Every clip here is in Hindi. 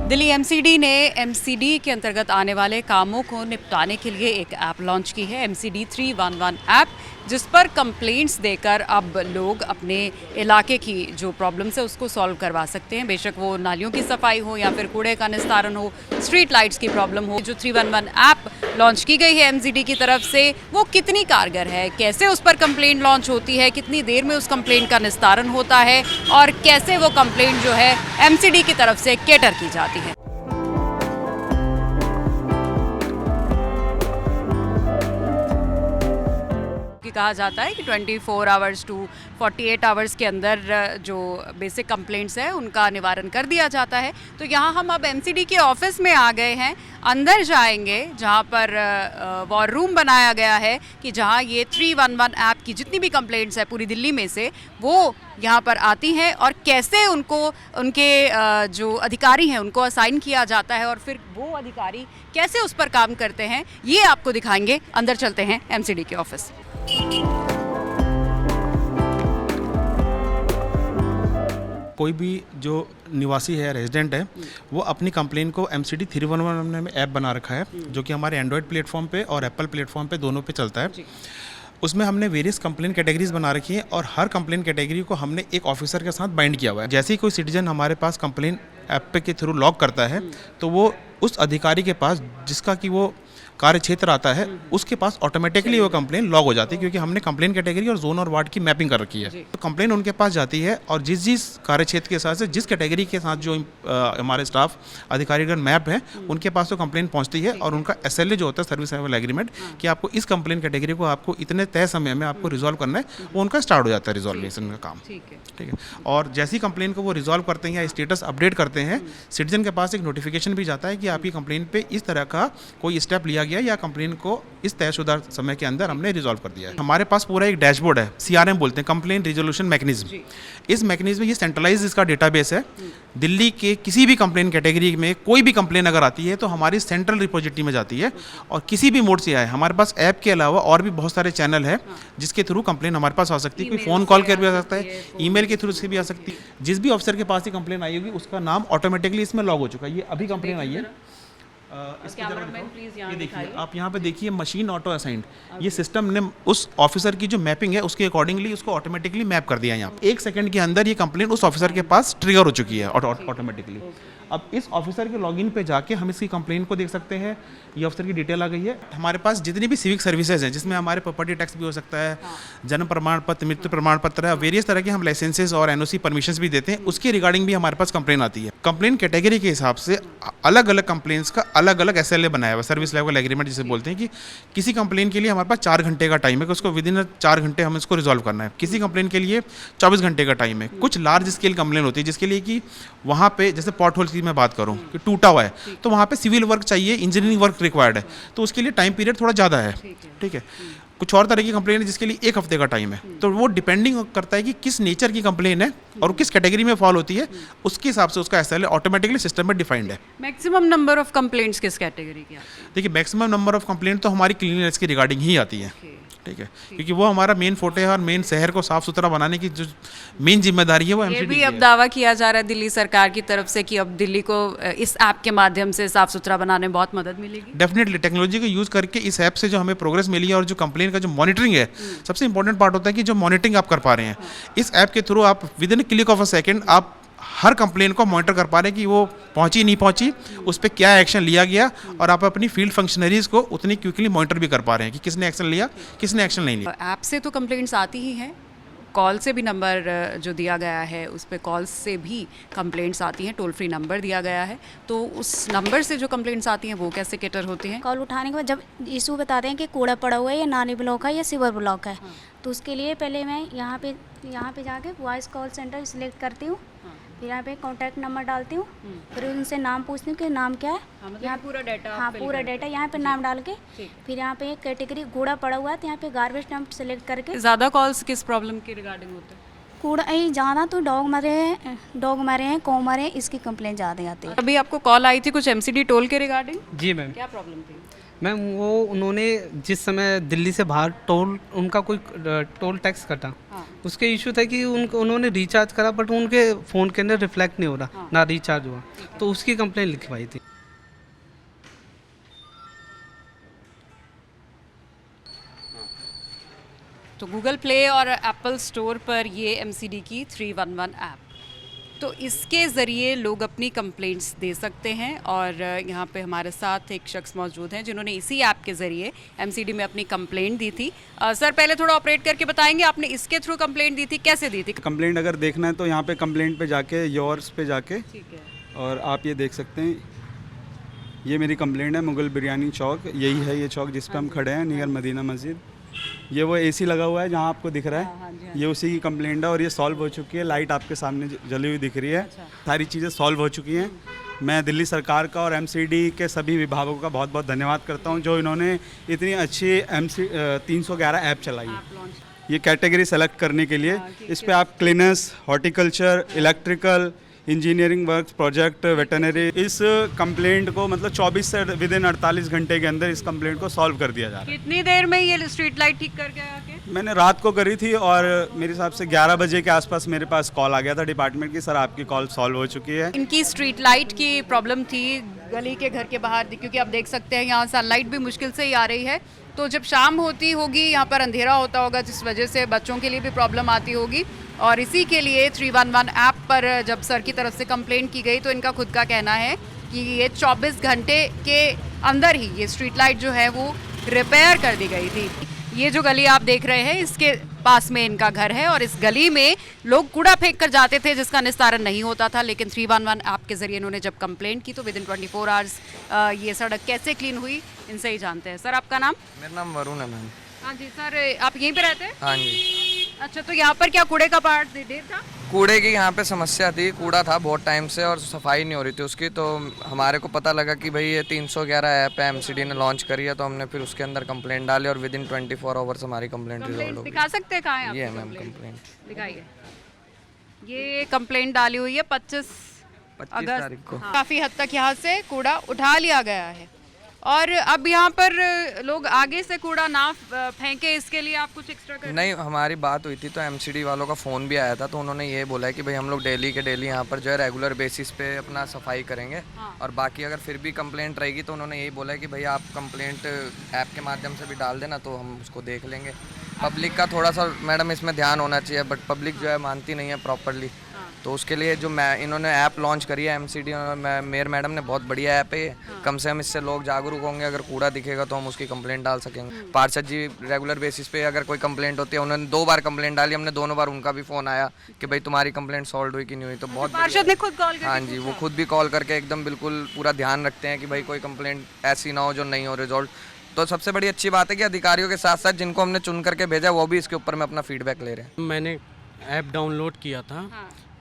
दिल्ली एमसीडी ने एमसीडी के अंतर्गत आने वाले कामों को निपटाने के लिए एक ऐप लॉन्च की है, एमसीडी 311 ऐप, जिस पर कंप्लेंट्स देकर अब लोग अपने इलाके की जो प्रॉब्लम्स है उसको सॉल्व करवा सकते हैं। बेशक वो नालियों की सफाई हो या फिर कूड़े का निस्तारण हो, स्ट्रीट लाइट्स की प्रॉब्लम हो। जो 311 ऐप लॉन्च की गई है एमसीडी की तरफ से, वो कितनी कारगर है, कैसे उस पर कंप्लेंट लॉन्च होती है, कितनी देर में उस कंप्लेंट का निस्तारण होता है और कैसे वो कंप्लेंट जो है एमसीडी की तरफ से कैटर की जाती है। कहा जाता है कि 24 आवर्स टू 48 आवर्स के अंदर जो बेसिक कंप्लेंट्स है उनका निवारण कर दिया जाता है। तो यहाँ हम अब एमसीडी के ऑफिस में आ गए हैं, अंदर जाएंगे जहाँ पर वॉर रूम बनाया गया है कि जहाँ ये 311 ऐप की जितनी भी कंप्लेंट्स है पूरी दिल्ली में से वो यहाँ पर आती हैं और कैसे उनको उनके जो अधिकारी हैं उनको असाइन किया जाता है और फिर वो अधिकारी कैसे उस पर काम करते हैं, ये आपको दिखाएंगे। अंदर चलते हैं एमसीडी के ऑफिस। कोई भी जो निवासी है, रेजिडेंट है, वो अपनी कंप्लेन को एमसीडी 311 में ऐप बना रखा है, जो कि हमारे एंड्रॉयड प्लेटफॉर्म पे और एप्पल प्लेटफॉर्म पे दोनों पे चलता है। उसमें हमने वेरियस कंप्लेन कैटेगरीज बना रखी हैं और हर कंप्लेन कैटेगरी को हमने एक ऑफिसर के साथ बाइंड किया हुआ है। जैसे ही कोई सिटीजन हमारे पास कंप्लेन ऐप पे के थ्रू लॉग करता है तो वो उस अधिकारी के पास जिसका कि वो कार्य क्षेत्र आता है उसके पास ऑटोमेटिकली वो कंप्लेन लॉग हो जाती है, क्योंकि हमने कंप्लेन कैटेगरी और जोन और वार्ड की मैपिंग कर रखी है। तो कंप्लेन उनके पास जाती है और जिस कार्य क्षेत्र के हिसाब से जिस कैटेगरी के साथ जो हमारे स्टाफ अधिकारीगण मैप है उनके पास तो कंप्लेन पहुंचती है और उनका एसएलए जो होता है, सर्विस लेवल एग्रीमेंट, कि आपको इस कंप्लेन कैटेगरी को आपको इतने तय समय में आपको रिजॉल्व करना है, वो उनका स्टार्ट हो जाता है रिजॉल्वेशन का काम। ठीक है। और जैसी कंप्लेन को वो रिजॉल्व करते हैं या स्टेटस अपडेट करते हैं, सिटीजन के पास एक नोटिफिकेशन भी जाता है कि आपकी कंप्लेन पे इस तरह का कोई स्टेप लिया गया या कंप्लेन को इस तयशुदा समय के अंदर हमने रिजॉल्व कर दिया है। हमारे पास पूरा एक डैशबोर्ड है, सीआरएम बोलते हैं, कंप्लेन रिजोल्यूशन मैकेनिज्म। इस मैकेनिज्म में ये सेंट्रलाइज इसका डेटाबेस है। दिल्ली के किसी भी कंप्लेन कैटेगरी में कोई भी कंप्लेन अगर आती है तो हमारी सेंट्रल रिपोजिटरी में जाती है और किसी भी मोड से आए। हमारे पास ऐप के अलावा और भी बहुत सारे चैनल है जिसके थ्रू कंप्लेन हमारे पास आ सकती है। कोई फ़ोन कॉल कर भी आ सकता है, ईमेल के थ्रू से भी आ सकती है। जिस भी ऑफिसर के पास ही कंप्लेन आई होगी उसका नाम ऑटोमेटिकली इसमें लॉग हो चुका है। ये अभी कंप्लेन आई है, ये देखिए, आप यहाँ पे देखिए मशीन ऑटो असाइंड, ये सिस्टम ने उस ऑफिसर की जो मैपिंग है उसके अकॉर्डिंगली उसको ऑटोमेटिकली मैप कर दिया है। यहाँ 1 सेकंड के अंदर ये कंप्लेंट उस ऑफिसर के पास ट्रिगर हो चुकी है ऑटोमेटिकली। अब इस ऑफिसर के लॉगिन पे जाके हम इसकी कंप्लेन को देख सकते हैं। ये ऑफिसर की डिटेल आ गई है। हमारे पास जितनी भी सिविक सर्विसेज हैं, जिसमें हमारे प्रॉपर्टी टैक्स भी हो सकता है, जन्म प्रमाण पत्र, मृत्यु प्रमाण पत्र है, वेरियस तरह के हम लाइसेंसेज और एनओसी परमिशंस भी देते हैं, उसकी रिगार्डिंग भी हमारे पास कंप्लेन आती है। कंप्लेन कैटेगरी के हिसाब से अलग अलग कंप्लेंट्स का अलग अलग एसएलए बनाया हुआ, सर्विस लेवल एग्रीमेंट जिसे बोलते हैं, कि किसी कंप्लेन के लिए हमारे पास 4 घंटे का टाइम है कि उसको विदिन 4 घंटे हम इसको रिजॉल्व करना है। किसी कंप्लेन के लिए 24 घंटे का टाइम है। कुछ लार्ज स्केल कंप्लेन होती है जिसके लिए कि वहाँ पे जैसे पॉट होल्स की मैं बात करूँ कि टूटा हुआ है तो वहाँ पे सिविल वर्क चाहिए, इंजीनियरिंग वर्क रिक्वायर्ड है, तो उसके लिए टाइम पीरियड थोड़ा ज़्यादा है। ठीक है। कुछ और तरह की कंप्लेन है जिसके लिए 1 हफ्ते का टाइम है। तो वो डिपेंडिंग करता है कि किस नेचर की कंप्लेन है और किस कैटेगरी में फॉल होती है, उसके हिसाब से उसका एसएलए ऑटोमेटिकली सिस्टम में डिफाइंड है। मैक्सिमम नंबर ऑफ कंप्लेंट्स किस कैटेगरी की आती है? देखिए, मैक्सिमम नंबर ऑफ कंप्लेंट तो हमारी क्लीननेस की रिगार्डिंग ही आती है। ठीक है, क्योंकि वो हमारा मेन फोटे है और मेन शहर को साफ सुथरा बनाने की जो मेन जिम्मेदारी है वो एमसीडी की है। ये भी अब दावा किया जा रहा है दिल्ली सरकार की तरफ से कि अब दिल्ली को इस ऐप के माध्यम से साफ सुथरा बनाने में बहुत मदद मिलेगी। डेफिनेटली टेक्नोलॉजी का यूज़ करके इस ऐप से जो हमें प्रोग्रेस मिली है और जो कंप्लेन का जो मॉनिटरिंग है, सबसे इंपॉर्टेंट पार्ट होता है कि जो मॉनिटरिंग आप कर पा रहे हैं इस ऐप के थ्रू, आप with in click of a second आप हर कंप्लेन को मॉनिटर कर पा रहे हैं कि वो पहुंची नहीं पहुंची, उस पर क्या एक्शन लिया गया, और आप अपनी फील्ड फंक्शनरीज को उतनी क्विकली मॉनिटर भी कर पा रहे हैं कि किसने एक्शन लिया, किसने एक्शन नहीं लिया। ऐप से तो कंप्लेंट्स आती ही हैं, कॉल से भी नंबर जो दिया गया है उस पर कॉल से भी कंप्लेंट्स आती हैं, टोल फ्री नंबर दिया गया है। तो उस नंबर से जो कंप्लेंट्स आती हैं वो कैसे कैटर होती हैं? कॉल उठाने के बाद जब इशू बताते हैं कि कूड़ा पड़ा हुआ है या नाली ब्लॉक है या सीवर ब्लॉक है, तो उसके लिए पहले मैं यहाँ पे जाके वॉइस कॉल सेंटर सिलेक्ट करती हूँ, फिर यहाँ पे कॉन्टैक्ट नंबर डालती हूँ, फिर उनसे नाम पूछती हूँ कि नाम क्या है, यहाँ पूरा डाटा, हाँ पूरा डाटा यहाँ पे नाम डाल के, फिर यहाँ पे कैटेगरी कूड़ा पड़ा हुआ है तो यहाँ पे गार्बेज डंप सेलेक्ट करके। ज़्यादा कॉल्स किस प्रॉब्लम के रिगार्डिंग होते हैं? कूड़ा ज़्यादा तो डॉग मरे हैं, कौ मरे, इसकी कंप्लेंट ज़्यादा आती है। अभी आपको कॉल आई थी कुछ एमसीडी टोल के रिगार्डिंग? जी मैम। क्या प्रॉब्लम थी? मैम वो उन्होंने जिस समय दिल्ली से बाहर उनका कोई टोल टैक्स कटा, उसके इशू था कि उन्होंने रिचार्ज करा बट उनके फ़ोन के अंदर रिफ्लेक्ट नहीं हो रहा, ना रिचार्ज हुआ, तो उसकी कंप्लेंट लिखवाई थी। तो गूगल प्ले और एप्पल स्टोर पर ये एमसीडी की 311 ऐप, तो इसके ज़रिए लोग अपनी कंप्लेंट्स दे सकते हैं। और यहाँ पे हमारे साथ एक शख्स मौजूद हैं जिन्होंने इसी ऐप के ज़रिए एमसीडी में अपनी कंप्लेंट दी थी। सर पहले थोड़ा ऑपरेट करके बताएंगे, आपने इसके थ्रू कंप्लेंट दी थी, कैसे दी थी? कंप्लेंट अगर देखना है तो यहाँ पे कंप्लेंट पे जाके योर्स पे जाके, ठीक है, और आप ये देख सकते हैं, ये मेरी कंप्लेंट है, मुगल बिरयानी चौक, यही है ये चौक जिस पे हम खड़े हैं नियर मदीना मस्जिद। ये वो एसी लगा हुआ है जहाँ आपको दिख रहा है, ये उसी की कंप्लेंट है और ये सॉल्व हो चुकी है। लाइट आपके सामने जली हुई दिख रही है, सारी चीज़ें सॉल्व हो चुकी हैं। मैं दिल्ली सरकार का और एमसीडी के सभी विभागों का बहुत बहुत धन्यवाद करता हूँ जो इन्होंने इतनी अच्छी 311 ऐप चलाई है। ये कैटेगरी सेलेक्ट करने के लिए इस पर आप cleaners, horticulture, electrical, engineering work, project, veterinary, इस कंप्लेंट को मतलब 24 से विदिन 48 घंटे के अंदर इस कंप्लेंट को सॉल्व कर दिया जा रहा है। कितनी देर में ये स्ट्रीट लाइट ठीक करके आके? मैंने रात को करी थी और मेरे हिसाब से 11 बजे के आसपास मेरे पास कॉल आ गया था डिपार्टमेंट की, सर आपकी कॉल सॉल्व हो चुकी है। इनकी स्ट्रीट लाइट की प्रॉब्लम थी गली के घर के बाहर, क्योंकि आप देख सकते हैं यहाँ सनलाइट भी मुश्किल से ही आ रही है, तो जब शाम होती होगी यहाँ पर अंधेरा होता होगा जिस वजह से बच्चों के लिए भी प्रॉब्लम आती होगी। और इसी के लिए 311 ऐप पर जब सर की तरफ से कंप्लेंट की गई तो इनका खुद का कहना है कि ये 24 घंटे के अंदर ही ये स्ट्रीट लाइट जो है वो रिपेयर कर दी गई थी। ये जो गली आप देख रहे हैं इसके पास में इनका घर है और इस गली में लोग कूड़ा फेंक कर जाते थे जिसका निस्तारण नहीं होता था, लेकिन 311 ऐप के जरिए इन्होंने जब कंप्लेंट की तो विद इन 24 आवर्स ये सड़क कैसे क्लीन हुई इनसे ही जानते हैं। सर आपका नाम? मेरा नाम वरुण है मैम। हाँ जी सर, आप यहीं पे रहते हैं? हाँ जी। अच्छा, तो यहाँ पर क्या कूड़े का पहाड़ ढेर था? कूड़े की यहाँ पे समस्या थी, कूड़ा था बहुत टाइम से और सफाई नहीं हो रही थी उसकी, तो हमारे को पता लगा कि भाई ये 311 ऐप है एमसीडी ने लॉन्च करी है, तो हमने फिर उसके अंदर कंप्लेंट डाली और विद इन 24 आवर्स हमारी कंप्लेंट रिजॉल्व हो गई। दिखा सकते हैं कहाँ है? ये है मैम कंप्लेंट, दिखाइए। ये कंप्लेंट डाली हुई है 25 तारीख को। काफ़ी हद तक यहाँ से कूड़ा उठा लिया गया है और अब यहाँ पर लोग आगे से कूड़ा ना फेंके, इसके लिए आप कुछ एक्स्ट्रा करें? नहीं, हमारी बात हुई थी तो एमसीडी वालों का फ़ोन भी आया था, तो उन्होंने ये बोला है कि भाई हम लोग डेली के डेली यहाँ पर जो है रेगुलर बेसिस पे अपना सफाई करेंगे। और बाकी अगर फिर भी कंप्लेंट रहेगी तो उन्होंने यही बोला है कि भाई आप कंप्लेंट ऐप के माध्यम से भी डाल देना तो हम उसको देख लेंगे। पब्लिक का थोड़ा सा मैडम इसमें ध्यान होना चाहिए, बट पब्लिक जो है मानती नहीं है प्रॉपरली, तो उसके लिए जो इन्होंने ऐप लॉन्च करी है एमसीडी मेयर मैडम ने, बहुत बढ़िया ऐप है। कम से कम इससे लोग जागरूक होंगे, अगर कूड़ा दिखेगा तो हम उसकी कंप्लेंट डाल सकेंगे। पार्षद जी रेगुलर बेसिस पे अगर कोई कंप्लेंट होती है, उन्होंने 2 बार कंप्लेंट डाली, हमने दोनों बार उनका भी फ़ोन आया कि भाई तुम्हारी कंप्लेंट सॉल्व हुई कि नहीं हुई, तो बहुत पार्षद ने खुद कॉल हाँ जी, वो खुद भी कॉल करके एकदम बिल्कुल पूरा ध्यान रखते हैं कि भाई कोई कंप्लेंट ऐसी ना हो जो नहीं हो रिजॉल्व। तो सबसे बड़ी अच्छी बात है कि अधिकारियों के साथ साथ जिनको हमने चुन करके भेजा वो भी इसके ऊपर में अपना फीडबैक ले रहे हैं। मैंने ऐप डाउनलोड किया था,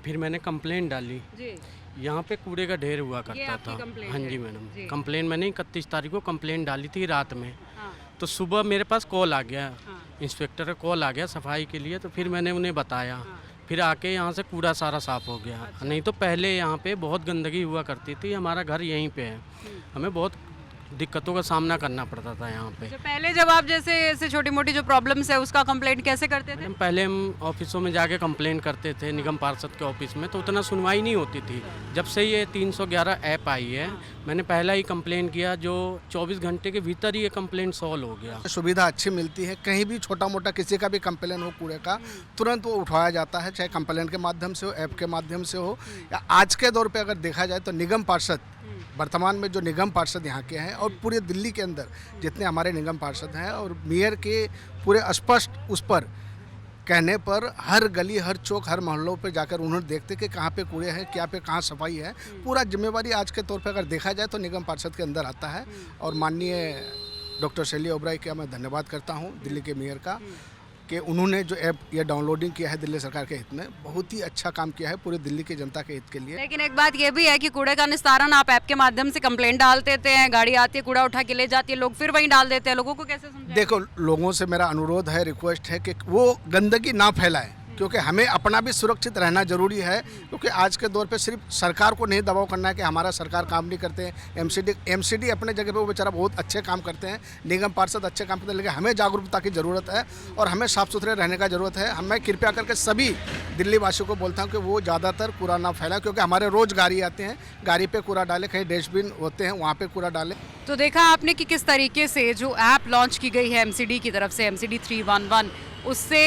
फिर मैंने कंप्लेंट डाली। यहाँ पे कूड़े का ढेर हुआ करता था। हाँ जी मैडम, कंप्लेंट मैंने 31 तारीख को कंप्लेंट डाली थी रात में, तो सुबह मेरे पास कॉल आ गया, इंस्पेक्टर का कॉल आ गया सफाई के लिए, तो फिर मैंने उन्हें बताया, फिर आके यहाँ से कूड़ा सारा साफ़ हो गया। नहीं तो पहले यहाँ पे बहुत गंदगी हुआ करती थी, हमारा घर यहीं पे है, हमें बहुत दिक्कतों का सामना करना पड़ता था यहाँ पे। तो पहले जब आप जैसे ऐसे छोटी मोटी जो प्रॉब्लम्स है उसका कंप्लेंट कैसे करते थे? पहले हम ऑफिसों में जाके कंप्लेंट करते थे, निगम पार्षद के ऑफिस में, तो उतना सुनवाई नहीं होती थी। जब से ये 311 ऐप आई है, मैंने पहला ही कंप्लेंट किया, जो 24 घंटे के भीतर ही ये कंप्लेंट सॉल्व हो गया। सुविधा अच्छी मिलती है, कहीं भी छोटा मोटा किसी का भी कंप्लेन हो कूड़े का, तुरंत वो उठाया जाता है, चाहे कंप्लेंट के माध्यम से हो, ऐप के माध्यम से हो, या आज के दौर पे अगर देखा जाए तो निगम पार्षद, वर्तमान में जो निगम पार्षद यहाँ के हैं और पूरे दिल्ली के अंदर जितने हमारे निगम पार्षद हैं, और मेयर के पूरे स्पष्ट उस पर कहने पर हर गली, हर चौक, हर मोहल्लों पे जाकर उन्होंने देखते कि कहाँ पे कूड़े हैं, क्या पे कहाँ सफाई है, पूरा जिम्मेवारी आज के तौर पे अगर देखा जाए तो निगम पार्षद के अंदर आता है। और माननीय डॉक्टर शैली ओबराय का मैं धन्यवाद करता हूँ दिल्ली के मेयर का, कि उन्होंने जो ऐप ये डाउनलोडिंग किया है दिल्ली सरकार के हित में, बहुत ही अच्छा काम किया है पूरी दिल्ली की जनता के हित के लिए। लेकिन एक बात ये भी है कि कूड़े का निस्तारण आप ऐप के माध्यम से कंप्लेंट डाल देते हैं, गाड़ी आती है कूड़ा उठा के ले जाती है, लोग फिर वहीं डाल देते हैं, लोगों को कैसे समझाएं? देखो, लोगों से मेरा अनुरोध है, रिक्वेस्ट है कि वो गंदगी ना फैलाएं। क्योंकि हमें अपना भी सुरक्षित रहना जरूरी है, क्योंकि आज के दौर पे सिर्फ सरकार को नहीं दबाव करना है कि हमारा सरकार काम नहीं करते हैं। एमसीडी अपने जगह पे वो बेचारा बहुत अच्छे काम करते हैं, निगम पार्षद अच्छे काम करते हैं, लेकिन हमें जागरूकता की ज़रूरत है और हमें साफ़ सुथरे रहने का ज़रूरत है। मैं कृपया करके सभी दिल्ली वासियों को बोलता हूँ कि वो ज़्यादातर कूड़ा ना फैलाएं, क्योंकि हमारे रोज़ गाड़ी आते हैं, गाड़ी पे कूड़ा डालें, कहीं डस्टबिन होते हैं वहाँ पे कूड़ा डालें। तो देखा आपने कि किस तरीके से जो ऐप लॉन्च की गई है एमसीडी की तरफ से, एमसीडी 311, उससे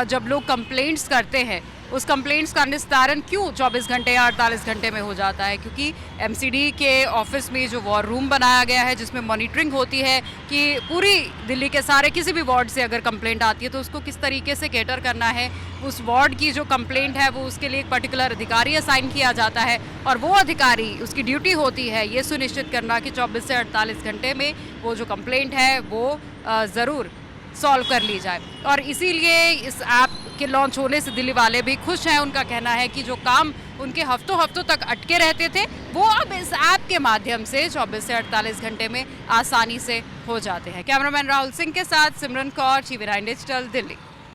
जब लोग कंप्लेंट्स करते हैं उस कंप्लेंट्स का निस्तारण क्यों 24 घंटे या 48 घंटे में हो जाता है, क्योंकि एमसीडी के ऑफिस में जो वॉर रूम बनाया गया है जिसमें मॉनिटरिंग होती है कि पूरी दिल्ली के सारे किसी भी वार्ड से अगर कंप्लेंट आती है तो उसको किस तरीके से कैटर करना है। उस वार्ड की जो कंप्लेंट है वो उसके लिए एक पर्टिकुलर अधिकारी असाइन किया जाता है और वो अधिकारी, उसकी ड्यूटी होती है ये सुनिश्चित करना कि 24 से 48 घंटे में वो जो कंप्लेंट है वो ज़रूर सॉल्व कर ली जाए। और इसीलिए इस ऐप के लॉन्च होने से दिल्ली वाले भी खुश हैं। उनका कहना है कि जो काम उनके हफ्तों तक अटके रहते थे वो अब इस ऐप के माध्यम से 24 से 48 घंटे में आसानी से हो जाते हैं। कैमरामैन राहुल सिंह के साथ सिमरन कौर, TV9 डिजिटल, दिल्ली।